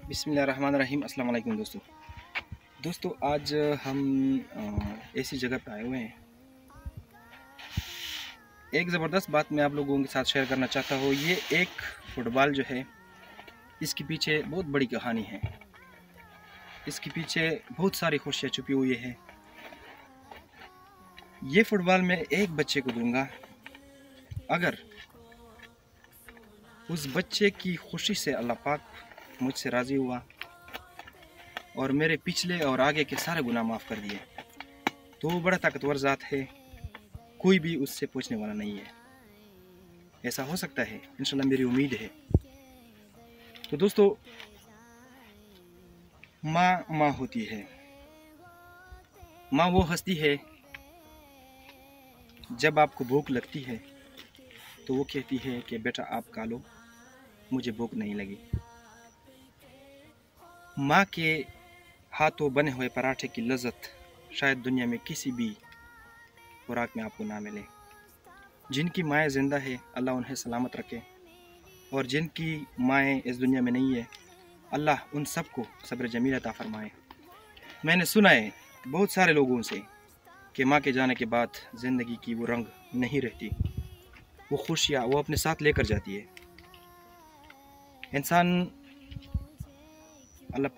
बिस्मिल्लाहिर्रहमानिर्रहीम। अस्सलाम वालेकुम दोस्तों, आज हम ऐसी जगह पे आए हुए हैं। एक ज़बरदस्त बात मैं आप लोगों के साथ शेयर करना चाहता हूँ। ये एक फुटबॉल जो है, इसके पीछे बहुत बड़ी कहानी है। इसके पीछे बहुत सारी खुशियाँ छुपी हुई है। ये फुटबॉल मैं एक बच्चे को दूंगा, अगर उस बच्चे की खुशी से अल्लाह पाक मुझसे राज़ी हुआ और मेरे पिछले और आगे के सारे गुनाह माफ़ कर दिए, तो वो बड़ा ताकतवर ज़ात है, कोई भी उससे पूछने वाला नहीं है। ऐसा हो सकता है, इंशाल्लाह मेरी उम्मीद है। तो दोस्तों, माँ होती है। माँ वो हस्ती है, जब आपको भूख लगती है तो वो कहती है कि बेटा आप खा लो, मुझे भूख नहीं लगी। माँ के हाथों बने हुए पराठे की लज़्ज़त शायद दुनिया में किसी भी खुराक में आपको ना मिले। जिनकी माएँ ज़िंदा है, अल्लाह उन्हें सलामत रखे, और जिनकी माएँ इस दुनिया में नहीं है, अल्लाह उन सबको सब्र जमील अता फरमाए। मैंने सुना है बहुत सारे लोगों से कि माँ के जाने के बाद ज़िंदगी की वो रंग नहीं रहती, वो खुशियाँ वो अपने साथ लेकर जाती है। इंसान अल्लाह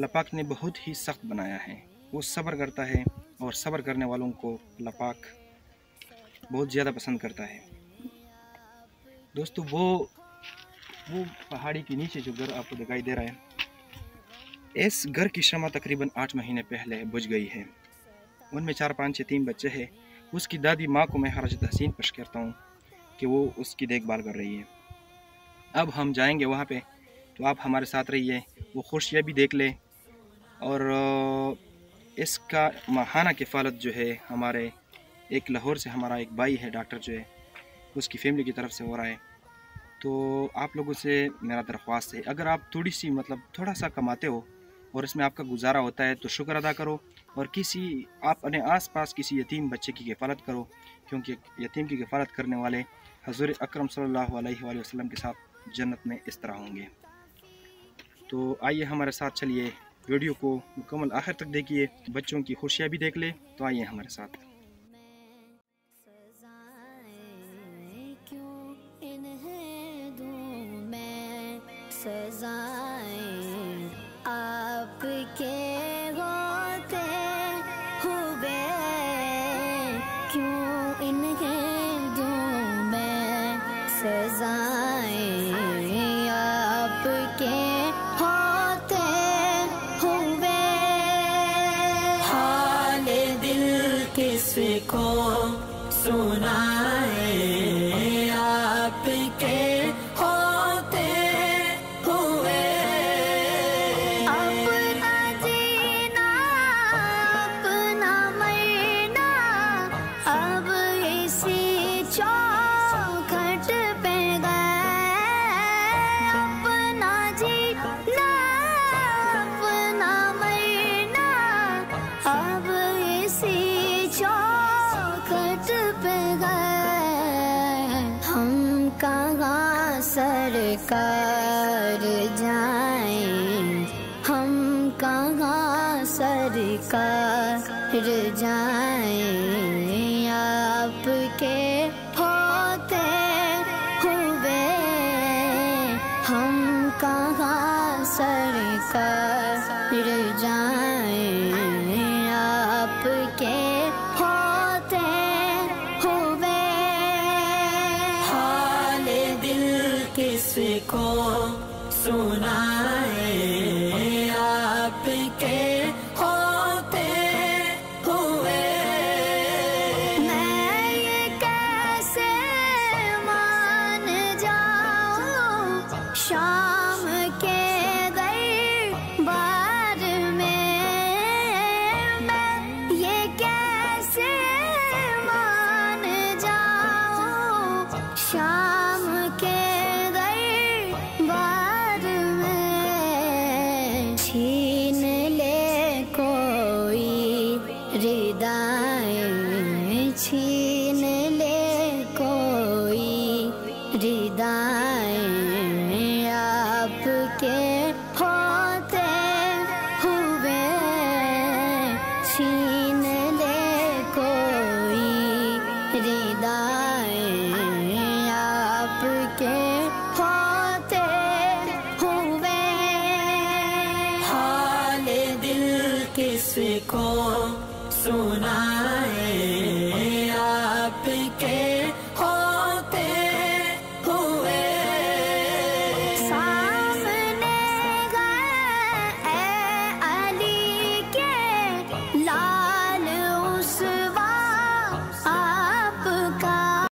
पाक ने बहुत ही सख्त बनाया है। वो सब्र करता है और सब्र करने वालों को अल्लाह पाक बहुत ज़्यादा पसंद करता है। दोस्तों, वो पहाड़ी के नीचे जो घर आपको दिखाई दे रहा है, इस घर की शमा तकरीबन 8 महीने पहले बुझ गई है। उनमें 4, 5, 6, 3 बच्चे हैं। उसकी दादी माँ को मैं हरज तहसीन पेश करता हूँ कि वो उसकी देखभाल कर रही है। अब हम जाएंगे वहाँ पे, तो आप हमारे साथ रहिए, वो खुशियाँ भी देख ले। और इसका माहाना किफ़ालत जो है, हमारे एक लाहौर से हमारा एक भाई है डॉक्टर जो है, उसकी फैमिली की तरफ से हो रहा है। तो आप लोगों से मेरा दरख्वास्त है, अगर आप थोड़ा सा कमाते हो और इसमें आपका गुजारा होता है तो शुक्र अदा करो, और आप अपने आसपास किसी यतीम बच्चे की किफ़ालत करो, क्योंकि यतीम की किफ़ालत करने वाले हज़ूर अकरम सल्लल्लाहु अलैहि वसल्लम के साथ जन्नत में इस तरह होंगे। तो आइए हमारे साथ चलिए, वीडियो को मुकम्मल आखिर तक देखिए, बच्चों की खुशियाँ भी देख ले। तो आइए हमारे साथ। सजाएं आपके होते हुए, क्यों इन्हें दूं मैं सजाएं आपके होते हुए। हाल दिल किसको सुनाए आपके सरकार जाएं, हम कहाँ सरकार जाएं आपके होते हुए, हम कहाँ सरकार जाएं आपके होते हुए। हाल दिल किसको सुनाए आपके होते हुए। मैं ये कैसे मान जाऊं शाम के दरबार में, मैं ये कैसे मान जाऊं शाम के छीन ले कोई रिदाएं, छीन ले कोई ردائیں آپ کے ہوتے ہوئے چھین لے کوئی ردائیں آپ کے ہوتے ہوئے حال دل کس کو سنائے